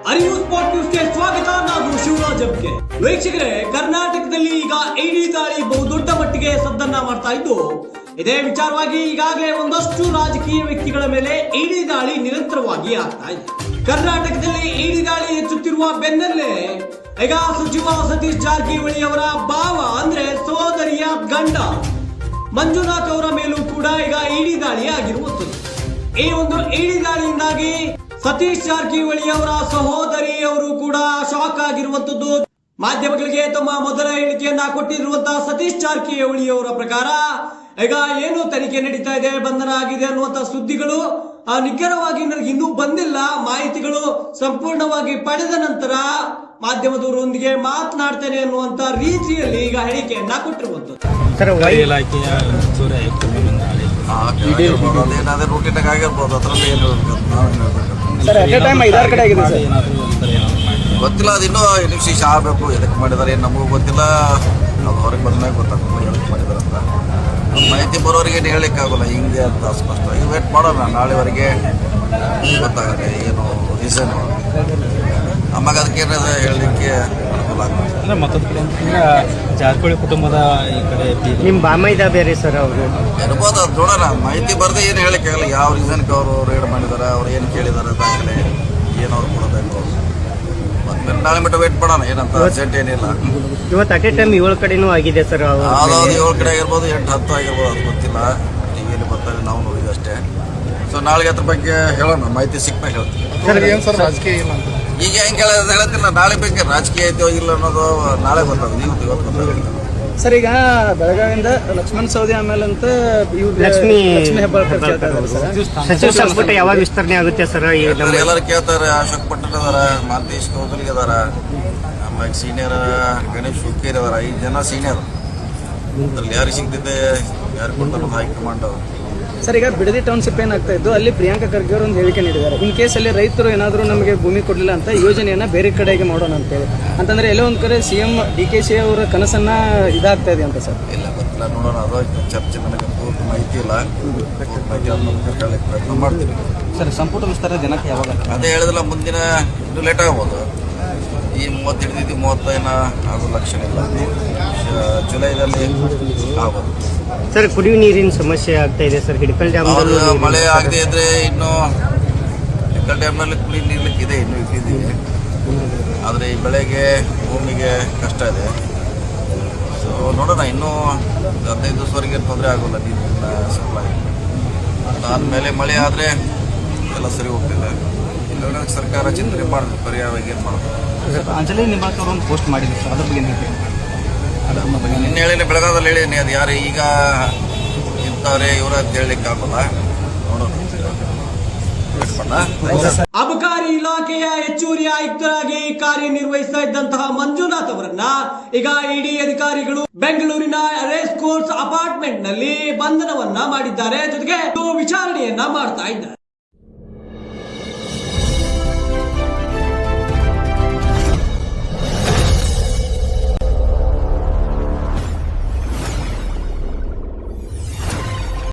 ಅರಿವು ಸ್ಪಾಟ್ ನ್ಯೂಸ್ಗೆ ಸ್ವಾಗತ. ನಾನು ಶಿವರಾಜ್ ಅಬ್ಕೆ. ವೀಕ್ಷಕರೇ, ಕರ್ನಾಟಕದಲ್ಲಿ ಈಗ ಇಡಿ ದಾಳಿ ಬಹುದೊಡ್ಡ ಮಟ್ಟಿಗೆ ಸದ್ದನ್ನ ಮಾಡ್ತಾ ಇದ್ದು, ಇದೇ ವಿಚಾರವಾಗಿ ಈಗಾಗಲೇ ಒಂದಷ್ಟು ರಾಜಕೀಯ ವ್ಯಕ್ತಿಗಳ ಮೇಲೆ ಇಡಿ ದಾಳಿ ನಿರಂತರವಾಗಿ ಆಗ್ತಾ ಇದೆ. ಕರ್ನಾಟಕದಲ್ಲಿ ಇಡಿ ದಾಳಿ ಹೆಚ್ಚುತ್ತಿರುವ ಬೆನ್ನಲ್ಲೇ ಈಗ ಸಚಿವ ಸತೀಶ್ ಜಾರಕಿಹೊಳಿ ಅವರ ಭಾವ ಅಂದ್ರೆ ಸೋದರಿಯ ಗಂಡ ಮಂಜುನಾಥ್ ಅವರ ಮೇಲೂ ಕೂಡ ಈಗ ಇಡಿ ದಾಳಿ ಆಗಿರುವಂತದ್ದು. ಈ ಒಂದು ಇಡಿ ದಾಳಿಯಿಂದಾಗಿ ಸತೀಶ್ ಜಾರಕಿಹೊಳಿ ಅವರ ಸಹೋದರಿಯವರು ಕೂಡ ಶಾಕ್ ಆಗಿರುವಂತದ್ದು. ಮಾಧ್ಯಮಗಳಿಗೆ ತಮ್ಮ ಮೊದಲ ಹೇಳಿಕೆಯನ್ನ ಕೊಟ್ಟಿರುವಂತಹ ಸತೀಶ್ ಜಾರಕಿಹೊಳಿ ಅವರ ಪ್ರಕಾರ ಈಗ ಏನು ತನಿಖೆ ನಡೀತಾ ಇದೆ, ಬಂಧನ ಆಗಿದೆ ಅನ್ನುವಂತಹ ಸುದ್ದಿಗಳು ನಿಖರವಾಗಿ ನನಗೆ ಇನ್ನೂ ಬಂದಿಲ್ಲ. ಮಾಹಿತಿಗಳು ಸಂಪೂರ್ಣವಾಗಿ ಪಡೆದ ನಂತರ ಮಾಧ್ಯಮದವರೊಂದಿಗೆ ಮಾತನಾಡ್ತೇನೆ ಅನ್ನುವಂತ ರೀತಿಯಲ್ಲಿ ಈಗ ಹೇಳಿಕೆಯನ್ನ ಕೊಟ್ಟಿರುವಂತದ್ದು. ಗೊತ್ತಿಲ್ಲ, ಅದಿನ್ನೂ ಇನ್ವೆಸ್ಟಿಗೇಷನ್ ಆಗಬೇಕು. ಎದಕ್ಕೆ ಮಾಡಿದ್ದಾರೆ ನಮಗೂ ಗೊತ್ತಿಲ್ಲ. ಅದು ಹೊರಗೆ ಬಂದಾಗ ಗೊತ್ತಾಗ್ತದೆ ಎದಕ್ಕೆ ಮಾಡಿದ್ದಾರೆ ಅಂತ. ಮಾಹಿತಿ ಬರೋರಿಗೆ ಏನು ಹೇಳಲಿಕ್ಕಾಗಲ್ಲ ಹಿಂಗೆ ಅಂತ ಸ್ಪಷ್ಟವಾಗಿ ವೇಟ್ ಮಾಡೋಣ. ನಾಳೆವರೆಗೆ ಗೊತ್ತಾಗುತ್ತೆ ಏನು ರೀಸನು. ಆವಾಗ ಅದಕ್ಕೆ ಏನಾದ್ರು ಹೇಳಲಿಕ್ಕೆ ಅನುಕೂಲ ಆಗ್ತದೆ. ಮತ್ತೊಂದು ಜಾರಕಿಹೊಳಿ ಕುಟುಂಬದ ಈ ಕಡೆ ನಿಮ್ಮ ಬಾಮೈದ ಬೇರೆ ಸರ್ ಅವರು ಇರ್ಬೋದು, ಅದು ನೋಡೋಣ. ಮಾಹಿತಿ ಬರದೆ ಏನು ಹೇಳಲಿಕ್ಕಾಗಲ್ಲ. ಯಾವ ರೀಸನ್ಗೆ ಅವರು ರೇಡ್ ಮಾಡಿದ್ದಾರೆ, ಅವ್ರು ಏನು ಕೇಳಿದ್ದಾರೆ ದಾಖಲೆ ಏನು ಅವ್ರು ಕೊಡೋಬೇಕು. ಮತ್ತೆ ನಾಳೆ ಮಟ್ಟ ವೇಟ್ ಮಾಡೋಣ. ಏನಂತ ಅರ್ಜೆಂಟ್ ಏನಿಲ್ಲ. ಇವತ್ತು ಅಟ್ ಎ ಟೈಮ್ 7 ಕಡೆನೂ ಆಗಿದೆ ಸರ್. ಯಾವ್ದಾವ್ದು 7 ಕಡೆ ಆಗಿರ್ಬೋದು, 8-10 ಆಗಿರ್ಬೋದು, ಅದು ಗೊತ್ತಿಲ್ಲ. ಟಿವಿಯಲ್ಲಿ ಬರ್ತಾರೆ, ನಾವು ನೋಡಿದ್ವಿ ಅಷ್ಟೇ. ಸೊ ನಾಳೆಗೆ ಅದ್ರ ಬಗ್ಗೆ ಹೇಳೋಣ, ಮಾಹಿತಿ ಸಿಕ್ಮೇಲೆ ಹೇಳ್ತೀವಿ. ಏನು ಸರ್ ರಾಜಕೀಯ ಇಲ್ಲ ಅಂತ ಈಗ ಹೆಂಗೆ ಹೇಳ್ತಿಲ್ಲ. ನಾಳೆ ಬಗ್ಗೆ ರಾಜಕೀಯ ಐತೋ ಇಲ್ಲ ಅನ್ನೋದು ನಾಳೆ ಗೊತ್ತಾಗುತ್ತೆ. ಇವತ್ತು ಗೊತ್ತಾಗುತ್ತೆ ಸರ್. ಈಗ ಬೆಳಗಾವಿಯಿಂದ ಲಕ್ಷ್ಮಣ್ ಸವದಿ ಆಮೇಲೆ ಅಂತ ಲಕ್ಷ್ಮೀ ಹೆಬ್ಬಾಳ್ಕರ್ ಸಚಿವ ಸಂಪುಟ ಯಾವಾಗ ವಿಸ್ತರಣೆ ಆಗುತ್ತೆ ಸರ್? ಎಲ್ಲರೂ ಕೇಳ್ತಾರೆ. ಅಶೋಕ್ ಪಟ್ಟಣ ಅದಾರ, ಮಾಂತೇಶ್ ಕೌದಲ್ಗಿ ಅದಾರ, ಆಮೇಲೆ ಸೀನಿಯರ್ ಗಣೇಶ್ ಹುಕ್ಕೇರಿ ಅದಾರ. 5 ಜನ ಸೀನಿಯರ್. ಅದ್ರಲ್ಲಿ ಯಾರು ಸಿಗ್ತಿದ್ದೆ, ಯಾರು ಕೊಡ್ತಾರೆ ಹೈಕಮಾಂಡ್ ಸರ್. ಈಗ ಬಿಡದಿ ಟೌನ್ಶಿಪ್ ಏನಾಗ್ತಾ ಇದ್ದು, ಅಲ್ಲಿ ಪ್ರಿಯಾಂಕಾ ಖರ್ಗೆ ಅವರು ಒಂದು ಹೇಳಿಕೆ ನೀಡಿದ್ದಾರೆ. ಇನ್ ಕೇಸ್ ಅಲ್ಲಿ ರೈತರು ಏನಾದರೂ ನಮಗೆ ಭೂಮಿ ಕೊಡಲಿಲ್ಲ ಅಂತ ಯೋಜನೆಯನ್ನ ಬೇರೆ ಕಡೆಗೆ ಮಾಡೋಣ ಅಂತೇಳಿ. ಅಂತಂದ್ರೆ ಎಲ್ಲೋ ಒಂದು ಕಡೆ CM DKC ಅವರ ಕನಸನ್ನ ಇದಾಗ್ತಾ ಇದೆ ಅಂತ ಸರ್. ಇಲ್ಲ, ಗೊತ್ತಿಲ್ಲ, ನೋಡೋಣ. ಅದು ಚರ್ಚೆ ನನಗೆ ಪೂರ್ತಿ ಮಾಹಿತಿ ಇಲ್ಲ. ಮಾಹಿತಿ ಹೇಳಕ್ಕೆ ಪ್ರಯತ್ನ ಮಾಡ್ತೀವಿ ಸರ್. ಸಂಪುಟ ವಿಸ್ತಾರ ದಿನಕ್ಕೆ ಯಾವಾಗ? ಅದೇ ಹೇಳಿದಿಲ್ಲ, ಮುಂದಿನ ಇನ್ನೂ ಲೇಟ್ ಆಗ್ಬೋದು. ಈ 30 ಹಿಡಿದಿದ್ದು 30 ಅದು ಲಕ್ಷಣ ಇಲ್ಲ. ಜುಲೈದಲ್ಲಿ ಆಗ್ಬೋದು ಸರ್. ಕುಡಿಯುವ ನೀರಿನ ಸಮಸ್ಯೆ ಆಗ್ತಾ ಇದೆ ಸರ್. ಹಿಡಕಲ್ ಡ್ಯಾಮ್ ಮಳೆ ಆಗದೆ ಇದ್ರೆ ಇನ್ನು ಹಿಡಕಲ್ ಡ್ಯಾಮ್ನಲ್ಲಿ ಕುಡಿ ನೀರ್ಲಿಕ್ಕೆ ಇದೆ, ಇನ್ನೂ ಇಟ್ಟಿದ್ದೀವಿ. ಆದರೆ ಈ ಬೆಳೆಗೆ ಭೂಮಿಗೆ ಕಷ್ಟ ಇದೆ. ಸೊ ನೋಡೋಣ, ಇನ್ನೂ 15 ದಿವಸವರೆಗೆ ತೊಂದರೆ ಆಗೋಲ್ಲ ನೀರಿನ ಸಪ್ಲೈ. ಅದಾದಮೇಲೆ ಮಳೆ ಆದರೆ ಎಲ್ಲ ಸರಿ ಹೋಗ್ತಿದೆ. ಇಲ್ಲ ಸರ್ಕಾರ ಚಿಂತನೆ ಮಾಡಿದ್ರು ಪರ್ಯಾಯವಾಗಿ ಏನು ಮಾಡೋದು. ಅಂಜಲಿ ನಿಂಬಾಳ್ಕರ್ ಒಂದು ಪೋಸ್ಟ್ ಮಾಡಿದ್ರು ಸರ್, ಅದ್ರ ಬಗ್ಗೆ ನಿನ್ನೆ ಹೇಳಿನಿ, ಬೆಳಗಾವದಲ್ಲಿ ಹೇಳಿನಿ. ಅದು ಯಾರು ಈಗ ಇಂಥವ್ರೆ ಇವ್ರ ಅಂತ ಹೇಳಲಿಕ್ಕೆ ಆಗೋಲ್ಲ. ನೋಡೋಣ. ಅಬಕಾರಿ ಇಲಾಖೆಯ ಹೆಚ್ಚುವರಿ ಆಯುಕ್ತರಾಗಿ ಕಾರ್ಯನಿರ್ವಹಿಸ್ತಾ ಇದ್ದಂತಹ ಮಂಜುನಾಥ್ ಅವರನ್ನ ಈಗ ಇಡಿ ಅಧಿಕಾರಿಗಳು ಬೆಂಗಳೂರಿನ ರೇಸ್ ಕೋರ್ಸ್ ಅಪಾರ್ಟ್ಮೆಂಟ್ ನಲ್ಲಿ ಬಂಧನವನ್ನ ಮಾಡಿದ್ದಾರೆ. ಜೊತೆಗೆ ವಿಚಾರಣೆಯನ್ನ ಮಾಡ್ತಾ ಇದ್ದಾರೆ.